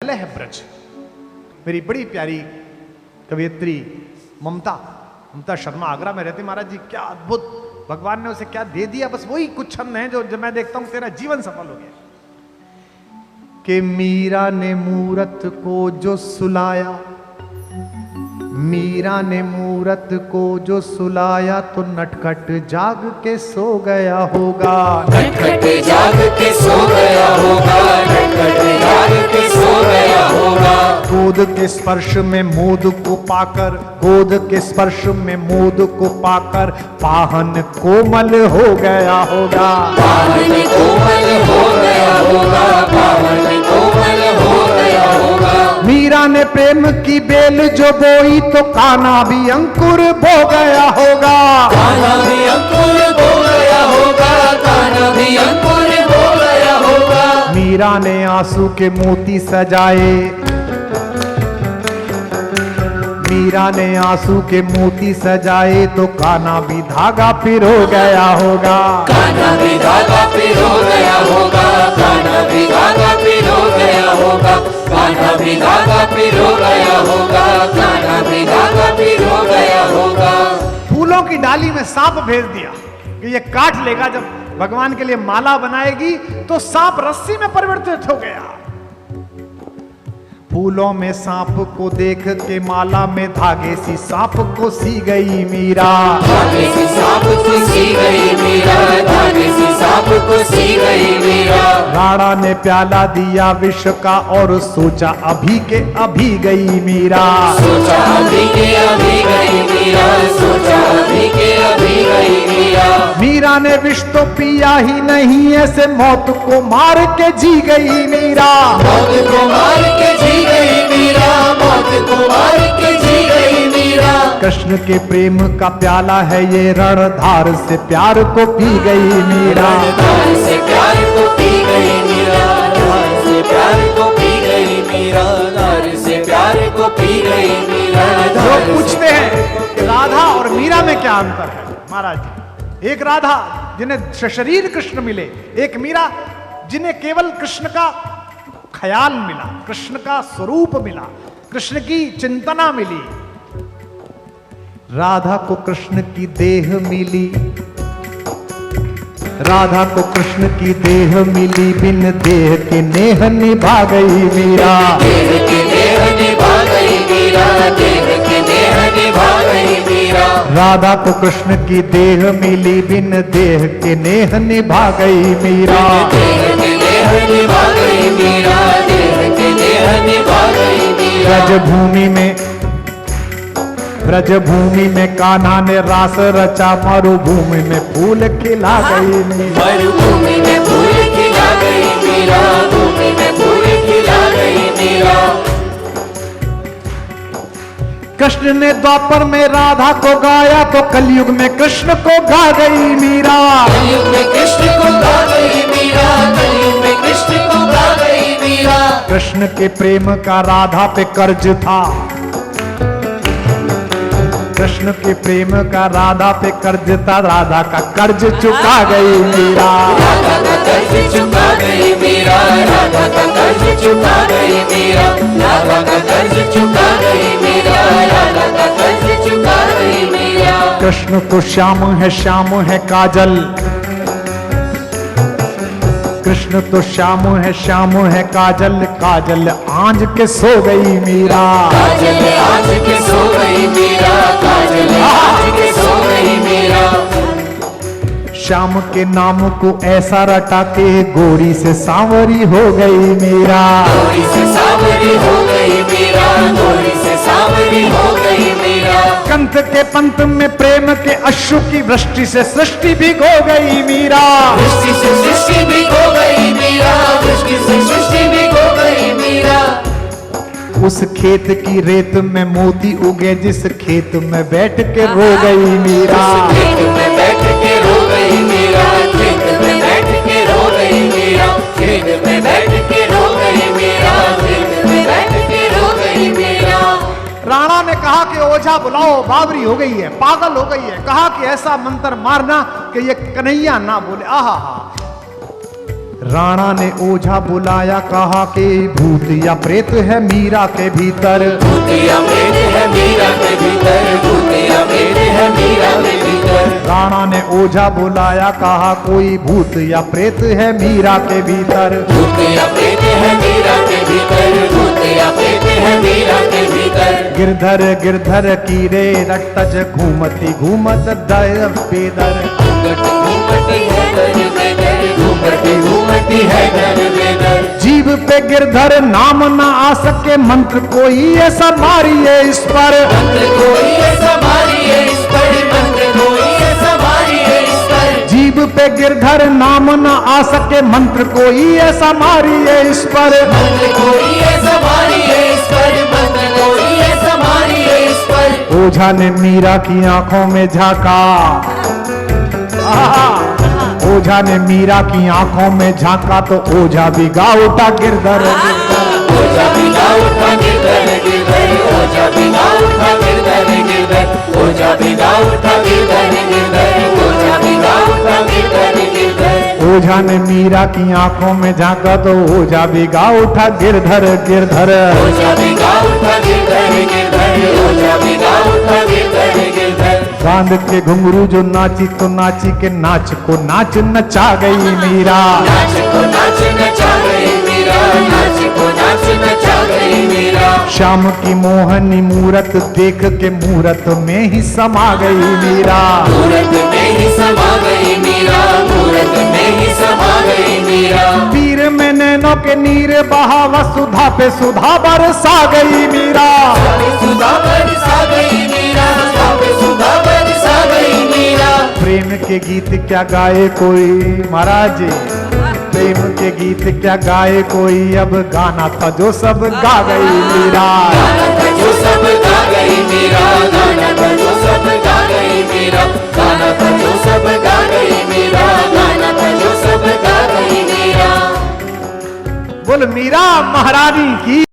है ब्रज। मेरी बड़ी प्यारी कवियत्री ममता शर्मा आगरा में रहती। महाराज जी क्या अद्भुत, भगवान ने उसे क्या दे दिया, बस वही कुछ छंद हैं जो जब मैं देखता हूं तेरा जीवन सफल हो गया। कि मीरा ने मूरत को जो सुलाया, मीरा ने मूरत को जो सुलाया तो नटखट जाग के सो गया होगा, नटखट जाग के सो गया होगा, नटखट जाग के सो गया होगा। गोद के स्पर्श में मोद को पाकर, गोद के स्पर्श में मोद को पाकर पाहन कोमल हो गया होगा, पावन कोमल हो गया होगा, पावन कोमल हो गया होगा। मीरा ने प्रेम की बेल जो बोई तो कान्हा भी अंकुर बो गया होगा, कान्हा भी अंकुर बो गया होगा, कान्हा भी अंकुर बो गया होगा। मीरा ने आंसू के मोती सजाए, मीरा ने आंसू के मोती सजाए तो कान्हा भी धागा पिरो गया होगा, कान्हा भी धागा पिरो गया होगा, कान्हा भी धागा पिरो गया होगा, कान्हा भी धागा पिरो गया होगा, कान्हा भी धागा पिरो गया होगा। फूलों की डाली में सांप भेज दिया कि ये काट लेगा, जब भगवान के लिए माला बनाएगी तो सांप रस्सी में परिवर्तित हो गया। फूलों में सांप को देख के माला में धागे सी सांप को सी गई मीरा, धागे सी सांप को सी गई मीरा, धागे सी सांप को सी गई मीरा। राणा ने प्याला दिया विष का और सोचा अभी के अभी गई मीरा, सोचा अभी के अभी गई मीरा, सोचा अभी के अभी गई मीरा। मीरा ने विष तो पिया ही नहीं, ऐसे मौत को मार के जी गई मीरा, मौत को मार के जी गई मीरा, मौत को मार के जी गई मीरा। कृष्ण के प्रेम का प्याला है ये, रणधार से प्यार को पी गई मीरा, रणधार से प्यार को पी गई मीरा, रणधार से प्यार को पी गई मीरा, रणधार से प्यार को पी गई मीरा। लोग पूछते हैं कि राधा और मीरा में क्या अंतर है। महाराज जी, एक राधा जिन्हें सशरीर कृष्ण मिले, एक मीरा जिन्हें केवल कृष्ण का ख्याल मिला, कृष्ण का स्वरूप मिला, कृष्ण की चिंतना मिली। राधा को कृष्ण की देह मिली, राधा को कृष्ण की देह मिली, बिन देह के नेह निभा गई मीरा, देह के नेह निभा गई मीरा, देह के नेह निभा गई मीरा। राधा को कृष्ण की देह मिली, बिन देह के नेह निभा गई मीरा, देह के नेह निभा गई मीरा, देह के नेह निभा गई मीरा। ब्रजभूमि में, ब्रजभूमि में कान्हा ने रास रचा, मरुभूमि में फूल खिला गई मीरा, मरुभूमि में फूल खिला गई मीरा, भूमि में फूल खिला गई मीरा। कृष्ण ने द्वापर में राधा को गाया तो कलयुग में कृष्ण को गा गई मीरा, कलयुग में कृष्ण को गा गई मीरा, कलयुग में कृष्ण को गा गई मीरा। कृष्ण के प्रेम का राधा पे कर्ज था, कृष्ण के प्रेम का राधा पे कर्ज था, राधा का कर्ज चुका गई मीरा, राधा का कर्ज चुका गई मीरा, राधा का कर्ज चुका गई मीरा, राधा का कर्ज चुका गई मीरा, राधा का कर्ज चुका गई मीरा। कृष्ण को श्याम है काजल, कृष्ण तो श्याम है काजल, काजल आंज के सो गई मीरा, काजल आज के सो गई मीरा, काजल आज के सो गई मीरा। श्याम के नाम को ऐसा रटा के गोरी से सांवरी हो गई मीरा, गोरी से सांवरी हो गई मीरा, गोरी से सांवरी हो गई मीरा। कंठ के पंथ में प्रेम के अश्रु की वृष्टि से सृष्टि भी हो गई मीरा, वृष्टि से सृष्टि भी हो गई मीरा, वृष्टि से सृष्टि भी हो गई मीरा। उस खेत की रेत में मोती उगे, जिस खेत में बैठ के रो गई मीरा, खेत में बैठ के रो गई मीरा, खेत में बैठ के रो गई मीरा, खेत में बैठ के रो गई मीरा, खेत में बैठ के रो गई मीरा। राणा ने कहा कि ओझा बुलाओ, बावरी हो गई है, पागल हो गई है, कहा कि ऐसा मंत्र मारना कि ये कन्हैया ना बोले। आहा हा, राणा ने ओझा बुलाया, कहा कि भूत या प्रेत है मीरा के भीतर। भूत या प्रेत है मीरा के भीतर, भूत या प्रेत है मीरा के भीतर। राणा ने ओझा बुलाया, कहा कोई भूत या प्रेत है मीरा के भीतर। भूत या प्रेत है मीरा के भीतर, भूत या प्रेत है मीरा के भीतर। गिरधर गिरधर की रे रट्टज घूमती घूमत दय बेदर। घूमती है दर बेदर, घूमती घूमती है दर बेदर। जीव पे गिरधर नाम न आ सके, मंत्र कोई ऐसा मारिए इस पर। मंत्र कोई ऐसा मारिए इस पर, मंत्र कोई ऐसा मारिए इस पर। जीव पे गिरधर नाम न आ सके, मंत्र कोई ऐसा मारिए इस पर। मंत्र कोई ऐसा मारिए इस पर, मंत्र कोई ऐसा मारिए इस पर। ओझा ने मीरा की आंखों में झांका। ओझा ने मीरा की आंखों में झांका तो ओझा भी गा उठा गिरधर। ओझा भी गा उठा गिरधर गिरधर, ओझा भी गा उठा गिरधर गिरधर, ओझा भी गा उठा गिरधर गिरधर, ओझा भी गा उठा गिरधर गिरधर। ओझा ने मीरा की आंखों में झांका तो ओझा भी गा उठा गिरधर गिरधर। ओझा भी गा उठा गिरधर गिरधर, ओझा भी गा उठा गिरधर गिरधर। बांध के घुंघरू जो नाची तो नाची के नाच को नाच नचा गई मीरा। नाच को नाच नचा गई मीरा, नाच को नाच नचा गई मीरा। शाम की मोहनी मूरत देख के मूरत में ही समा गई मीरा। मूरत में ही समा गई मीरा, मूरत में ही समा गई मीरा। तीर में नैनों के नीर बहा, वसुधा पे सुधा बरसा गई मीरा। सुधा बरसा गई मीरा, सुधा बरसा गई मीरा। प्रेम के गीत क्या गाए कोई महाराज, प्रेम के गीत क्या गाए कोई, अब गाना था जो सब गा गई मीरा। गाना था जो सब गा गई मीरा, गाना था जो सब गा गई मीरा, गाना था जो सब गा गई मीरा, गाना था जो सब गा गई मीरा। बोल मीरा महारानी की।